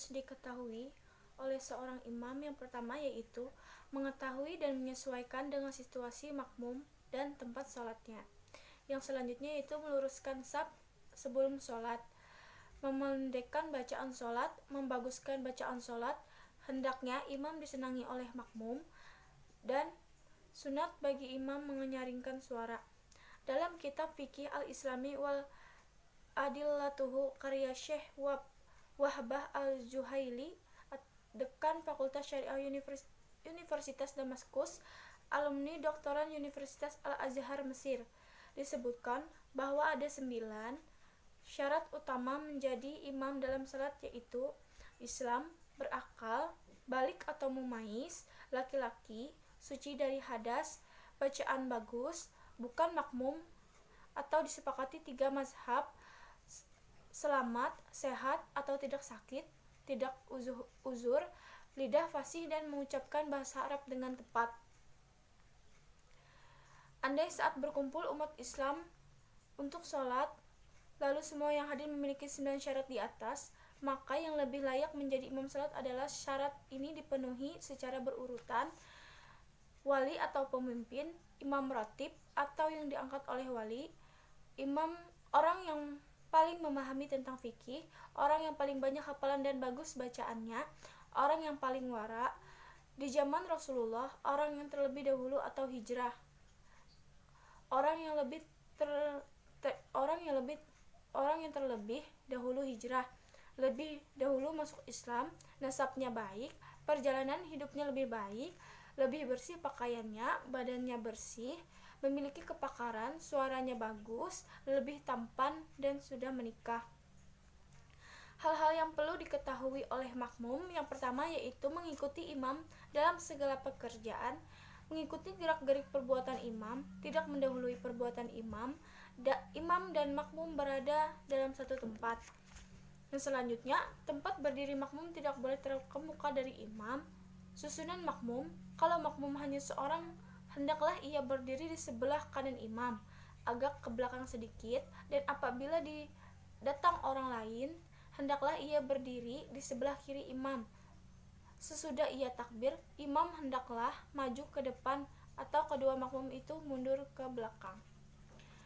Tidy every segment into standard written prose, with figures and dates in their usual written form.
harus diketahui oleh seorang imam yang pertama yaitu mengetahui dan menyesuaikan dengan situasi makmum dan tempat sholatnya. Yang selanjutnya yaitu meluruskan shaf sebelum sholat, memendekkan bacaan sholat, membaguskan bacaan sholat. Hendaknya imam disenangi oleh makmum dan sunat bagi imam menyaringkan suara. Dalam kitab Fikih Al-Islami wal Adillatuhu karya Syekh Wahbah Al-Juhaili, dekan Fakultas Syariah Universitas Damaskus, alumni doktoran Universitas Al-Azhar Mesir, disebutkan bahwa ada 9 syarat utama menjadi imam dalam salat, yaitu Islam, berakal, balik atau mumais, laki-laki, suci dari hadas, bacaan bagus, bukan makmum, atau disepakati 3 mazhab, selamat, sehat atau tidak sakit, tidak uzur, lidah fasih dan mengucapkan bahasa Arab dengan tepat. Andai saat berkumpul umat Islam untuk sholat, lalu semua yang hadir memiliki 9 syarat di atas, maka yang lebih layak menjadi imam salat adalah syarat ini dipenuhi secara berurutan: wali atau pemimpin, imam ratib atau yang diangkat oleh wali, imam orang yang paling memahami tentang fikih, orang yang paling banyak hafalan dan bagus bacaannya, orang yang paling wara. Di zaman Rasulullah, orang yang terlebih dahulu atau hijrah, orang yang terlebih dahulu hijrah, lebih dahulu masuk Islam, nasabnya baik, perjalanan hidupnya lebih baik, lebih bersih pakaiannya, badannya bersih, memiliki kepakaran, suaranya bagus, lebih tampan, dan sudah menikah. Hal-hal yang perlu diketahui oleh makmum yang pertama yaitu mengikuti imam dalam segala pekerjaan, mengikuti gerak-gerik perbuatan imam, tidak mendahului perbuatan imam. Imam dan makmum berada dalam satu tempat. Yang selanjutnya, tempat berdiri makmum tidak boleh terkemuka dari imam. Susunan makmum, kalau makmum hanya seorang, hendaklah ia berdiri di sebelah kanan imam, agak ke belakang sedikit, dan apabila datang orang lain, hendaklah ia berdiri di sebelah kiri imam. Sesudah ia takbir, imam hendaklah maju ke depan atau kedua makmum itu mundur ke belakang.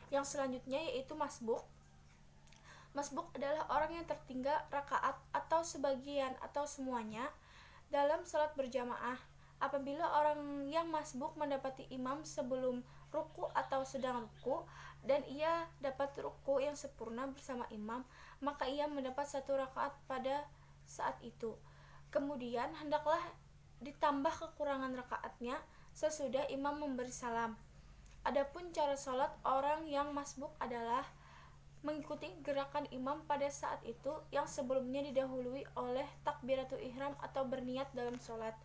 Yang selanjutnya yaitu masbuk. Masbuk adalah orang yang tertinggal rakaat atau sebagian atau semuanya dalam salat berjamaah. Apabila orang yang masbuk mendapati imam sebelum ruku atau sedang ruku dan ia dapat ruku yang sempurna bersama imam, maka ia mendapat 1 rakaat pada saat itu. Kemudian hendaklah ditambah kekurangan rakaatnya sesudah imam memberi salam. Adapun cara salat orang yang masbuk adalah mengikuti gerakan imam pada saat itu yang sebelumnya didahului oleh takbiratul ihram atau berniat dalam salat.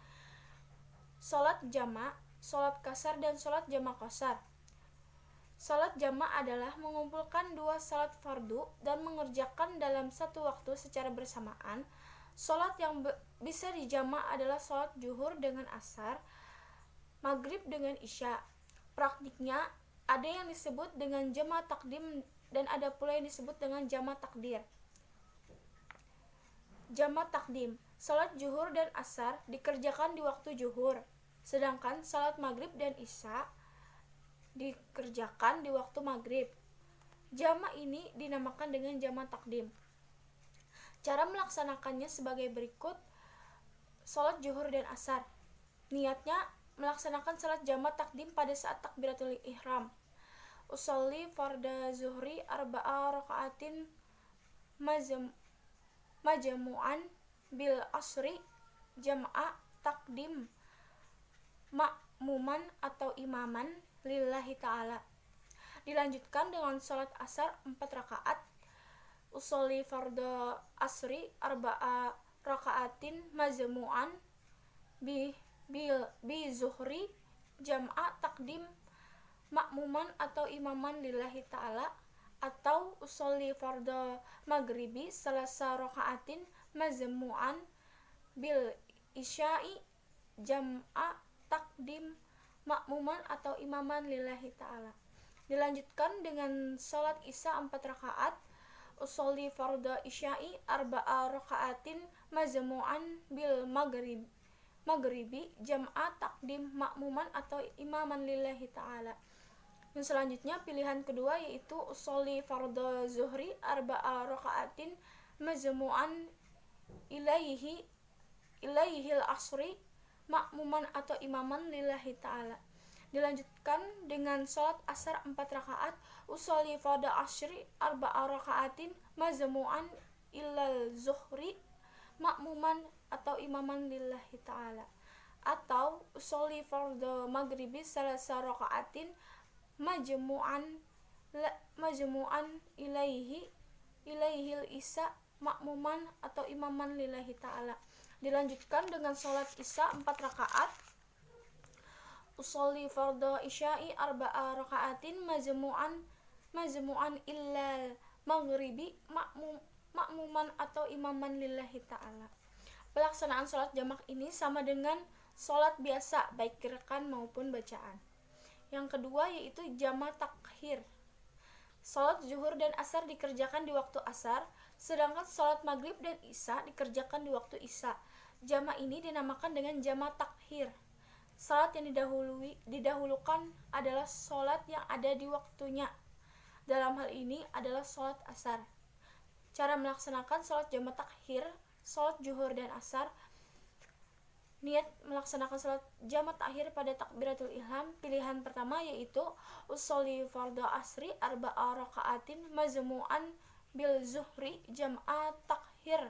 Salat jama', salat qasar dan salat jama' qasar. Salat jama' adalah mengumpulkan 2 salat fardu dan mengerjakan dalam satu waktu secara bersamaan. Salat yang bisa dijama' adalah salat zuhur dengan asar, maghrib dengan isya. Praktiknya ada yang disebut dengan jama' takdim dan ada pula yang disebut dengan jama' takdir. Jama' takdim, salat zuhur dan asar dikerjakan di waktu zuhur, sedangkan salat maghrib dan isya dikerjakan di waktu maghrib. Jama' ini dinamakan dengan jama' takdim. Cara melaksanakannya sebagai berikut: salat zuhur dan asar. Niatnya melaksanakan salat jama' takdim pada saat takbiratul ihram. Usolli farda zuhri arba'a raka'atin majmu'an bil asri jam'a takdim ma'muman atau imaman lillahi ta'ala. Dilanjutkan dengan salat asar 4 rakaat. Usolli farda asri arba'a raka'atin majmu'an bi zuhri jam'a takdim ma'muman atau imaman lillahi ta'ala. Atau usolli farda maghribi salasa raka'atin majmu'an bil isya'i jam'a takdim ma'muman atau imaman lillahi ta'ala. Dilanjutkan dengan salat isya 4 rakaat. usolli fardhu isya'i arba'a raka'atin majmu'an bil maghribi jam'a takdim makmuman atau imaman lillahi ta'ala. Yang selanjutnya pilihan kedua yaitu usolli fardhu zuhri arba'a raka'atin majmu'an ilaihil asri makmuman atau imaman lillahi ta'ala. Dilanjutkan dengan sholat asar 4 rakaat usolli fardhu asyri arba'a raka'atin majmu'an ilal zuhri makmuman atau imaman lillahi ta'ala. Atau usolli fardhu maghribi salasa raka'atin majmu'an ilaihil isya makmuman atau imaman lillahi ta'ala. Dilanjutkan dengan sholat isya 4 rakaat usolli fardhu isya'i arba'a raka'atin majmu'an illal maghribi makmuman atau imaman lillahi ta'ala. Pelaksanaan sholat jamak ini sama dengan sholat biasa baik gerakan maupun bacaan. Yang kedua yaitu jamak takhir. Sholat zuhur dan asar dikerjakan di waktu asar, sedangkan sholat maghrib dan isya dikerjakan di waktu isya. Jamak ini dinamakan dengan jamak takhir. Salat yang didahulukan adalah sholat yang ada di waktunya. Dalam hal ini adalah sholat asar. Cara melaksanakan sholat jamak takhir, sholat zuhur dan asar. Niat melaksanakan sholat jamak takhir pada takbiratul ihram. Pilihan pertama yaitu usolli fardhu asri arba'a raka'atin majmu'an bil zuhri jam'a takhir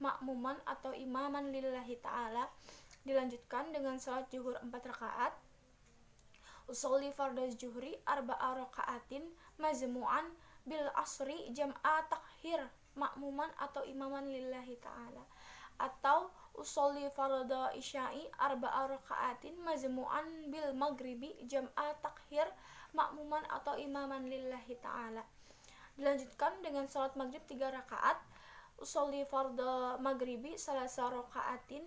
makmuman atau imaman lillahi ta'ala. Dilanjutkan dengan sholat zuhur 4 rakaat usolli fardhu zuhri arba'a raka'atin majmu'an bil asri jam'a takhir makmuman atau imaman lillahi ta'ala. Atau usolli fardhu isya'i arba'a raka'atin majmu'an bil maghribi jam'a takhir makmuman atau imaman lillahi ta'ala. Dilanjutkan dengan sholat maghrib 3 rakaat usolli fardhu maghribi salasa raka'atin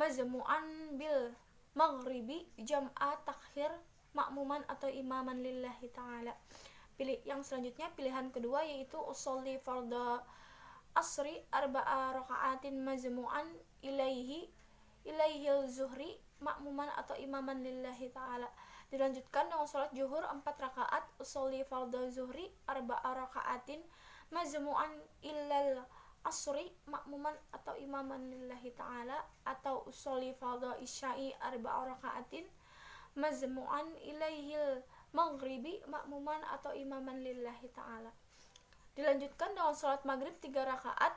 majmu'an bil maghribi jam'a takhir makmuman atau imaman lillahi ta'ala. Yang selanjutnya pilihan kedua yaitu usolli fardhu asri arba'a raka'atin majmu'an ilaihil zuhri makmuman atau imaman lillahi ta'ala. Dilanjutkan dengan sholat zuhur 4 rakaat usolli fardhu zuhri arba'a raka'atin majmu'an ilal asri makmuman atau imaman lillahi ta'ala. Atau usolli fardhu isya'i arba'a raka'atin majmu'an ilaihil maghribi makmuman atau imaman lillahi ta'ala. Dilanjutkan dengan sholat maghrib 3 rakaat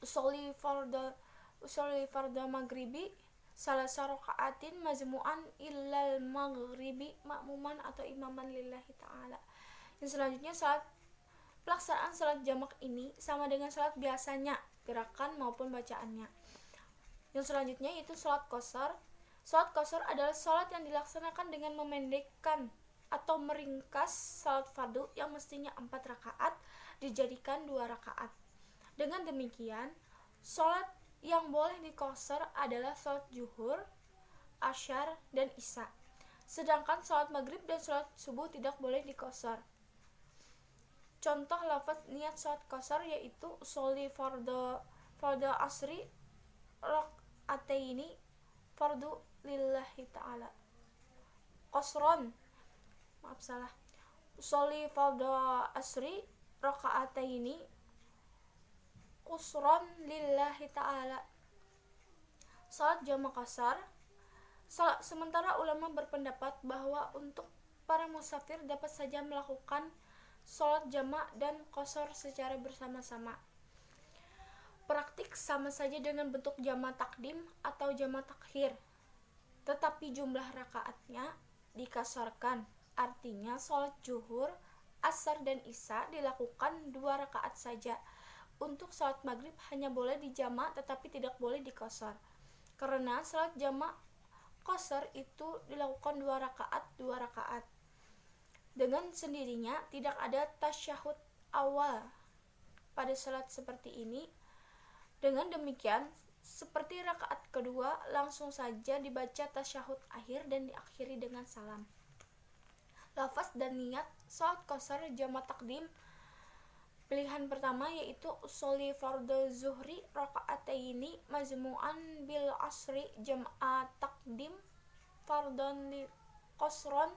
usolli fardhu maghribi salasa raka'atin majmu'an illal maghribi makmuman atau imaman lillahi ta'ala. Yang selanjutnya pelaksanaan sholat jamak ini sama dengan sholat biasanya gerakan maupun bacaannya. Yang selanjutnya yaitu sholat qashar. Sholat qashar adalah sholat yang dilaksanakan dengan memendekkan atau meringkas sholat fardu yang mestinya 4 rakaat dijadikan 2 rakaat. Dengan demikian, sholat yang boleh diqashar adalah sholat zuhur, asyar, dan isya. Sedangkan sholat maghrib dan sholat subuh tidak boleh diqashar. Contoh lafaz niat sholat qashar yaitu usolli fardhu asri raka'ataini fardhu lillahi ta'ala. Qasron, usolli fardhu asri raka'ataini qusron lillahi ta'ala. Salat jamak qashar. Sementara ulama berpendapat bahwa untuk para musafir dapat saja melakukan sholat jamak dan qashar secara bersama-sama. Praktik sama saja dengan bentuk jamak takdim atau jamak takhir, tetapi jumlah rakaatnya dikasarkan. Artinya sholat zuhur, asar, dan isya dilakukan 2 rakaat saja. Untuk sholat maghrib hanya boleh dijamak tetapi tidak boleh diqashar. Karena sholat jamak qashar itu dilakukan 2 rakaat. Dengan sendirinya tidak ada tasyahud awal pada sholat seperti ini. Dengan demikian, seperti rakaat kedua langsung saja dibaca tasyahud akhir dan diakhiri dengan salam. Lafaz dan niat sholat qashar jamak takdim Pilihan pertama yaitu usolli fardhu zuhri rakaataini majmu'an bil asri jam'a takdim fardhon li qasron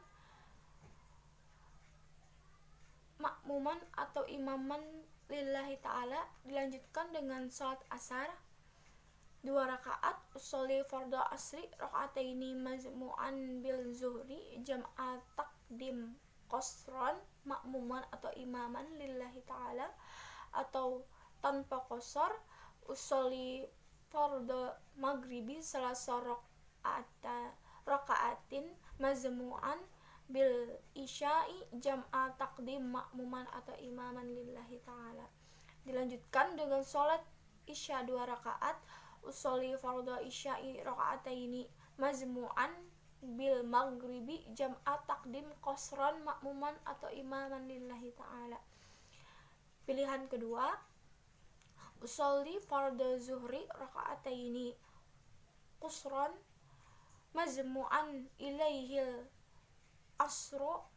makmuman atau imaman lillahi ta'ala. Dilanjutkan dengan salat asar 2 rakaat. Usolli fardhu asri rakaataini majmu'an bil zuhri jam'a takdim qasron makmuman atau imaman lillahi ta'ala atau tanpa qasar. Usolli fardhu maghribi salasa rakaatin majmu'an bil isya'i jam'a takdim makmuman atau imaman lillahi ta'ala. Dilanjutkan dengan sholat isya 2 rakaat. Usolli fardhu isya'i rakaataini majmu'an bil maghribi jam'a takdim qasran makmuman atau imaman lillahi ta'ala. Pilihan kedua, usolli fardhu zuhri rakaataini qasran majmu'an ilaihil asro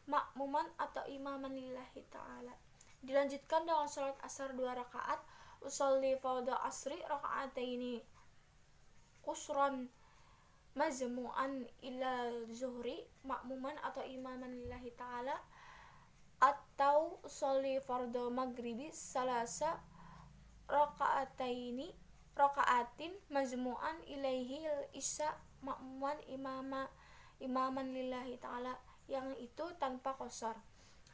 makmuman atau imaman lillahi ta'ala. Dilanjutkan dengan salat asar 2 rakaat. Usolli fardhu asri rakaataini qasran majmu'an ila zuhri makmuman atau imaman lillahi ta'ala atau usolli fardhu maghribi salasa rakaatin majmu'an ilaihi isya makmuman imaman lillahi ta'ala, yang itu tanpa qasar.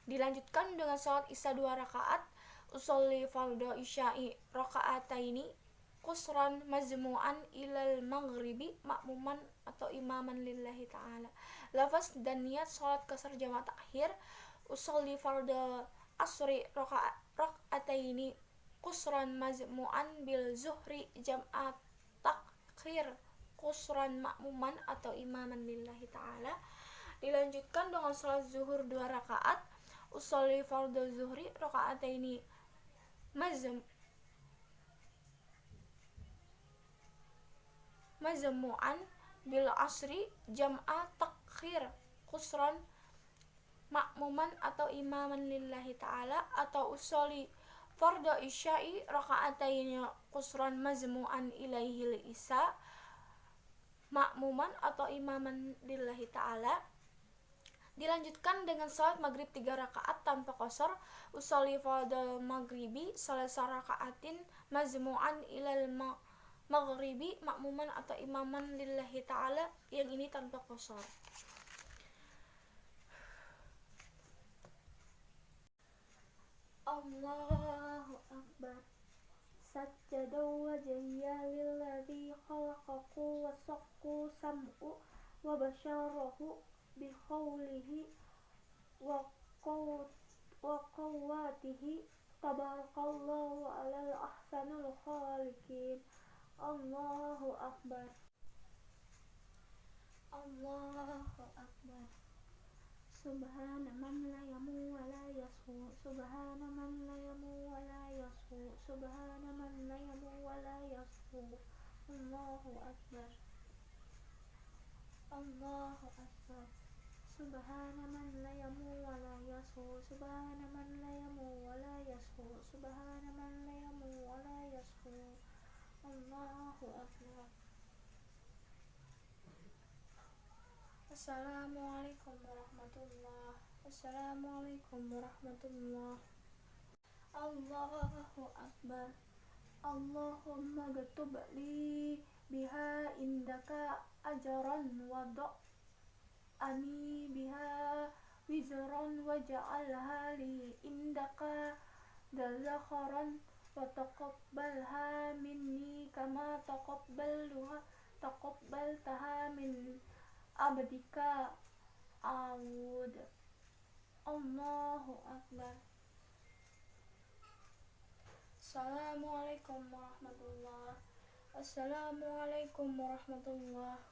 Dilanjutkan dengan salat isya 2 rakaat. Usolli fardhu isya'i rakaataini qasran majmu'an ilal maghribi makmuman atau imaman lillahi ta'ala. Lafaz dan niat salat qasar jama' takhir. Usolli fardhu asri rakaataini qasran majmu'an bil zuhri jam'a takhir qasran makmuman atau imaman lillahi ta'ala. Dilanjutkan dengan salat zuhur 2 rakaat. Usolli fardhu zuhri rakaataini majmu'an bil asri jam'a takhir qasran makmuman atau imaman lillahi ta'ala atau usolli fardhu isya'i rakaataini qasran majmu'an ilaihil isya makmuman atau imaman lillahi ta'ala. Dilanjutkan dengan salat maghrib 3 rakaat tanpa qasar. Usolli fardhu maghribi salasa rakaatin majmu'an ilal maghribi makmuman atau imaman lillahi ta'ala, yang ini tanpa qasar. Allahu akbar. Sajjada wajhiya lilladzi khalaqahu wa saqqa sam'u wa basyarahu bi qawlihi wa qawwatihi tabarakallahu alal ahsanul khaliqin. Allahu akbar. Allahu akbar. Subhana man la yamu wa la yasu. Subhana man la yamu wa la yasu. Subhana man la yamu wa la yasu. Allahu akbar. Allahu akbar. Subhana man la yamu wa la yasu. Subhana man la yamu wa la yasu. Subhana man la yamu wa la yasu. Allahu akbar. Assalamualaikum warahmatullahi. Assalamualaikum warahmatullahi. Allahu akbar. Allahumma gatub li biha indaka ajran wa ani biha wizran waj'alha li indaka dzakharan wa taqabbalha minni kama taqabbaltaha min abdika Awud. Allahu akbar. Assalamualaikum warahmatullahi. Assalamualaikum warahmatullahi.